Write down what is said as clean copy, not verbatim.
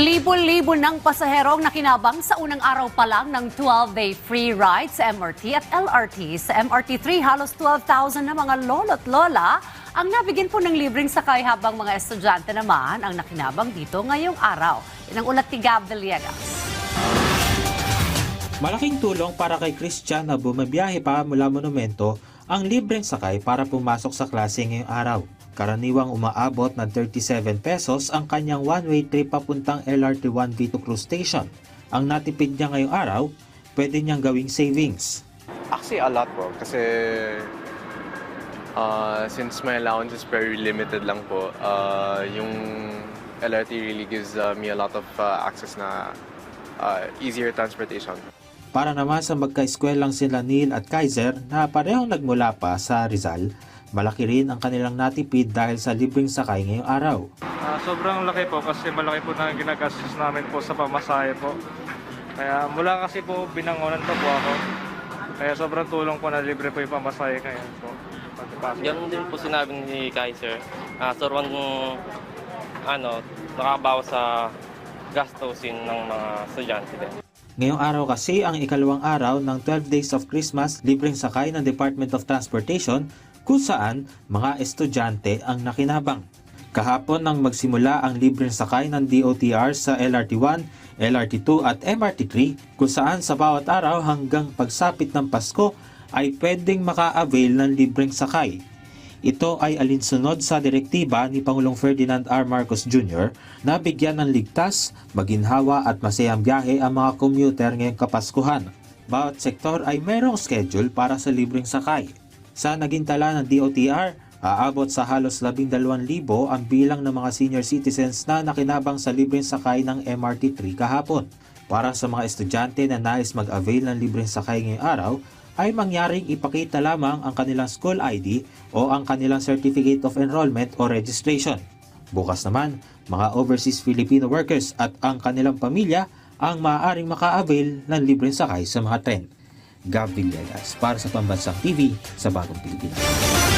Libo-libo ng pasaherong nakinabang sa unang araw pa lang ng 12-day free ride sa MRT at LRT. Sa MRT3, halos 12,000 na mga lolo't lola ang nabigyan po ng libreng sakay habang mga estudyante naman ang nakinabang dito ngayong araw. Yan ang ulat ni Gab Villegas. Malaking tulong para kay Christian na bumabiyahe pa mula Monumento ang libreng sakay para pumasok sa klase ngayong araw. Karaniwang umaabot ng 37 pesos ang kanyang one-way trip papuntang LRT1 Vito Cruz Station. Ang natipid niya ngayong araw, pwede niyang gawing savings. Actually, a lot po. Kasi since my allowance is very limited lang po, yung LRT really gives me a lot of access na easier transportation. Para naman sa magka-eskwellang sila Neil at Kaiser na parehong nagmula pa sa Rizal, malaki rin ang kanilang natipid dahil sa libreng sakay ngayong araw. Sobrang laki po kasi malaki po na ginagastos namin po sa pamasahe po. Kaya mula kasi po binangonan pa po ako. Kaya sobrang tulong po na libre po yung pamasahe ngayon po. Ganun din po sinabi ni Kaiser. Sobrang nakabawas sa gastusin ng mga estudyante din. Ngayong araw kasi ang ikalawang araw ng 12 Days of Christmas libreng sakay ng Department of Transportation kung saan mga estudyante ang nakinabang. Kahapon nang magsimula ang libreng sakay ng DOTR sa LRT1, LRT2 at MRT3 kung saan sa bawat araw hanggang pagsapit ng Pasko ay pwedeng maka-avail ng libreng sakay. Ito ay alinsunod sa direktiba ni Pangulong Ferdinand R. Marcos Jr. na bigyan ng ligtas, maginhawa at masayang biyahe ang mga commuter ngayong Kapaskuhan. Bawat sektor ay mayroong schedule para sa libreng sakay. Sa naging tala ng DOTR, aabot sa halos 12,000 ang bilang ng mga senior citizens na nakinabang sa libreng sakay ng MRT3 kahapon. Para sa mga estudyante na nais mag-avail ng libreng sakay ngayong araw, ay mangyaring ipakita lamang ang kanilang school ID o ang kanilang Certificate of Enrollment o Registration. Bukas naman, mga overseas Filipino workers at ang kanilang pamilya ang maaaring maka-avail ng libreng sakay sa mga tren. Gab Villegas para sa Pambansang TV sa Bagong Pilipinas.